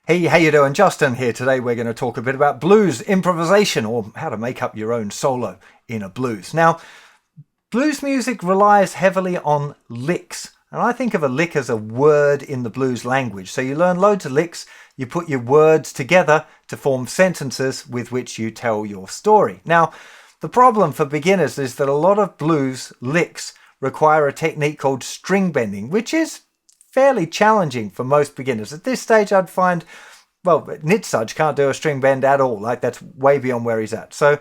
Hey, how you doing? Justin here. Today we're going to talk a bit about blues improvisation, or how to make up your own solo in a blues. Now, blues music relies heavily on licks. And I think of a lick as a word in the blues language. So you learn loads of licks, you put your words together to form sentences with which you tell your story. Now, the problem for beginners is that a lot of blues licks require a technique called string bending, which is fairly challenging for most beginners. At this stage, I'd find, well, Nitsudge can't do a string bend at all. Like, that's way beyond where he's at. So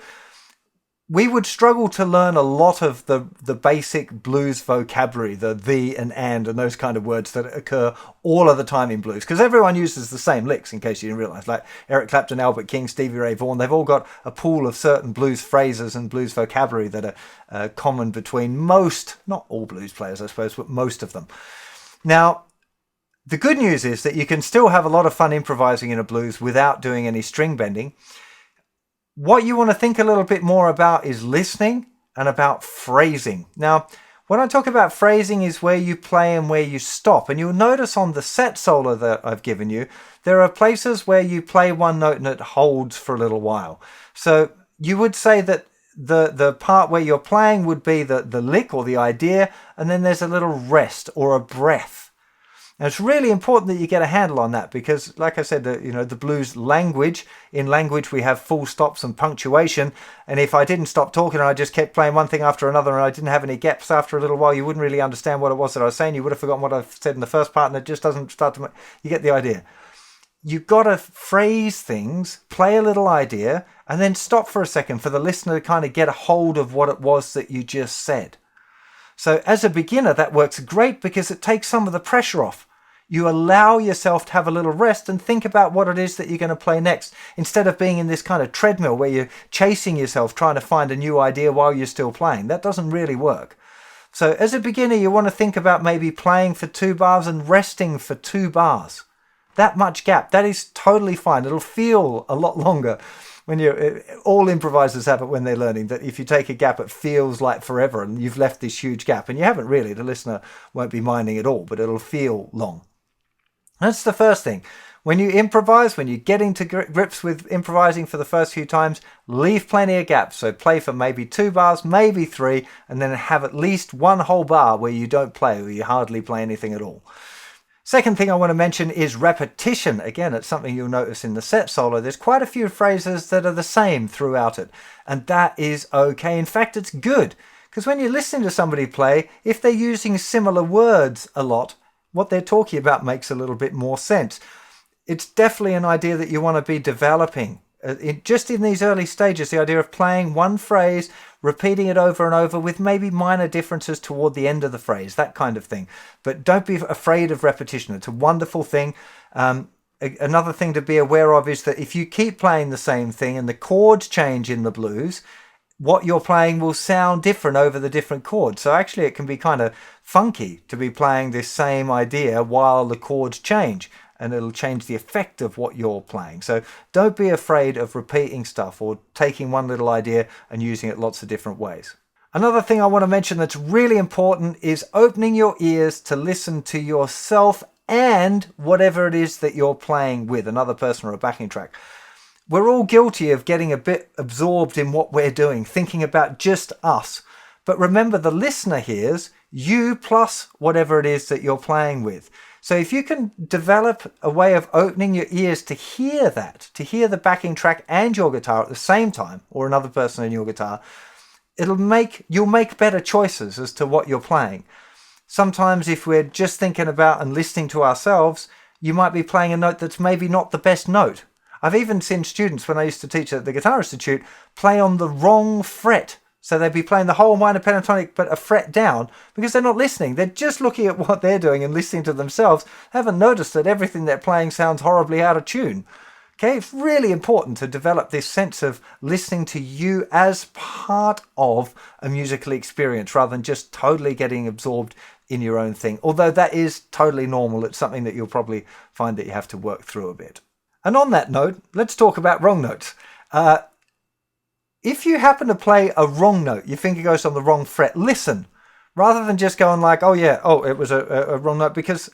we would struggle to learn a lot of the basic blues vocabulary, the and those kind of words that occur all of the time in blues, because everyone uses the same licks, in case you didn't realize. Like Eric Clapton, Albert King, Stevie Ray Vaughan, they've all got a pool of certain blues phrases and blues vocabulary that are common between most, not all blues players, I suppose, but most of them. Now, the good news is that you can still have a lot of fun improvising in a blues without doing any string bending. What you want to think a little bit more about is listening and about phrasing. Now, when I talk about phrasing is where you play and where you stop. And you'll notice on the set solo that I've given you, there are places where you play one note and it holds for a little while. So you would say that the part where you're playing would be the lick or the idea, and then there's a little rest or a breath. And it's really important that you get a handle on that because, like I said, the blues language, in language we have full stops and punctuation. And if I didn't stop talking and I just kept playing one thing after another and I didn't have any gaps after a little while, you wouldn't really understand what it was that I was saying. You would have forgotten what I've said in the first part, and it just doesn't start to... You get the idea. You've got to phrase things, play a little idea, and then stop for a second for the listener to kind of get a hold of what it was that you just said. So as a beginner, that works great because it takes some of the pressure off. You allow yourself to have a little rest and think about what it is that you're going to play next, instead of being in this kind of treadmill where you're chasing yourself, trying to find a new idea while you're still playing. That doesn't really work. So as a beginner, you want to think about maybe playing for 2 bars and resting for 2 bars. That much gap, that is totally fine. It'll feel a lot longer. When all improvisers have it when they're learning, that if you take a gap, it feels like forever and you've left this huge gap, and you haven't really. The listener won't be minding at all, but it'll feel long. That's the first thing. When you improvise, when you get into grips with improvising for the first few times, leave plenty of gaps. So play for maybe 2 bars, maybe 3, and then have at least 1 whole bar where you don't play, or you hardly play anything at all. Second thing I want to mention is repetition. Again, it's something you'll notice in the set solo. There's quite a few phrases that are the same throughout it, and that is okay. In fact, it's good, because when you're listening to somebody play, if they're using similar words a lot, what they're talking about makes a little bit more sense. It's definitely an idea that you want to be developing. Just in these early stages, the idea of playing one phrase, repeating it over and over with maybe minor differences toward the end of the phrase, that kind of thing. But don't be afraid of repetition. It's a wonderful thing. Another thing to be aware of is that if you keep playing the same thing and the chords change in the blues, what you're playing will sound different over the different chords. So actually it can be kind of funky to be playing this same idea while the chords change, and it'll change the effect of what you're playing. So don't be afraid of repeating stuff or taking one little idea and using it lots of different ways. Another thing I want to mention that's really important is opening your ears to listen to yourself and whatever it is that you're playing with, another person or a backing track. We're all guilty of getting a bit absorbed in what we're doing, thinking about just us. But remember, the listener hears you plus whatever it is that you're playing with. So if you can develop a way of opening your ears to hear that, to hear the backing track and your guitar at the same time, or another person and your guitar, you'll make better choices as to what you're playing. Sometimes if we're just thinking about and listening to ourselves, you might be playing a note that's maybe not the best note. I've even seen students, when I used to teach at the Guitar Institute, play on the wrong fret. So they'd be playing the whole minor pentatonic but a fret down because they're not listening. They're just looking at what they're doing and listening to themselves. They haven't noticed that everything they're playing sounds horribly out of tune. Okay, it's really important to develop this sense of listening to you as part of a musical experience rather than just totally getting absorbed in your own thing. Although that is totally normal. It's something that you'll probably find that you have to work through a bit. And on that note, let's talk about wrong notes. If you happen to play a wrong note, your finger goes on the wrong fret, listen. Rather than just going like, it was a wrong note, because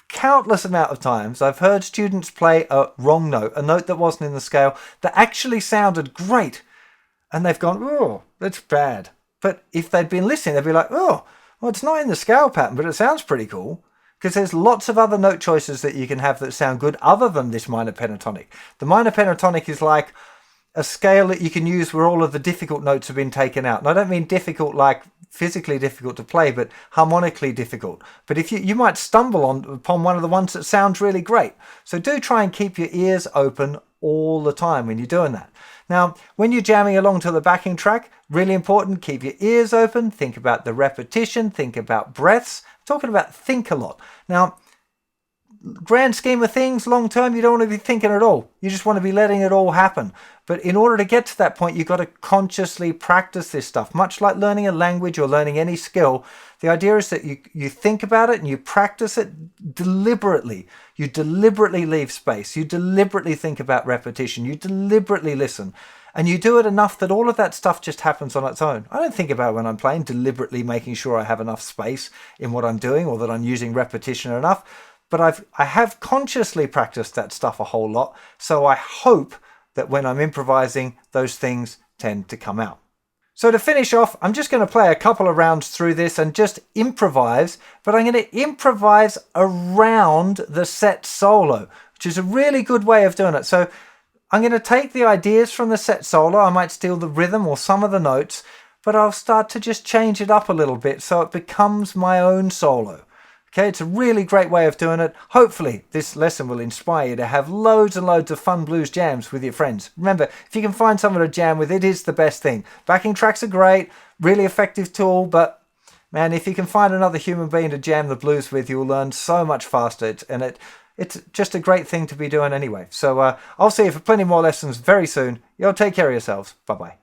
countless amount of times I've heard students play a wrong note, a note that wasn't in the scale, that actually sounded great. And they've gone, oh, that's bad. But if they'd been listening, they'd be like, oh, well, it's not in the scale pattern, but it sounds pretty cool. Because there's lots of other note choices that you can have that sound good other than this minor pentatonic. The minor pentatonic is like a scale that you can use where all of the difficult notes have been taken out. And I don't mean difficult like physically difficult to play, but harmonically difficult. But if you might stumble upon one of the ones that sounds really great. So do try and keep your ears open all the time when you're doing that. Now, when you're jamming along to the backing track, really important, keep your ears open, think about the repetition, think about breaths. I'm talking about think a lot. Now, grand scheme of things, long term, you don't want to be thinking at all. You just want to be letting it all happen. But in order to get to that point, you've got to consciously practice this stuff. Much like learning a language or learning any skill, the idea is that you think about it and you practice it deliberately. You deliberately leave space. You deliberately think about repetition. You deliberately listen. And you do it enough that all of that stuff just happens on its own. I don't think about it when I'm playing, deliberately making sure I have enough space in what I'm doing or that I'm using repetition enough. But I have consciously practiced that stuff a whole lot. So I hope that when I'm improvising, those things tend to come out. So to finish off, I'm just going to play a couple of rounds through this and just improvise, but I'm going to improvise around the set solo, which is a really good way of doing it. So I'm going to take the ideas from the set solo. I might steal the rhythm or some of the notes, but I'll start to just change it up a little bit so it becomes my own solo. Okay, it's a really great way of doing it. Hopefully, this lesson will inspire you to have loads and loads of fun blues jams with your friends. Remember, if you can find someone to jam with, it is the best thing. Backing tracks are great, really effective tool, but man, if you can find another human being to jam the blues with, you'll learn so much faster. It's just a great thing to be doing anyway. So I'll see you for plenty more lessons very soon. You'll take care of yourselves. Bye-bye.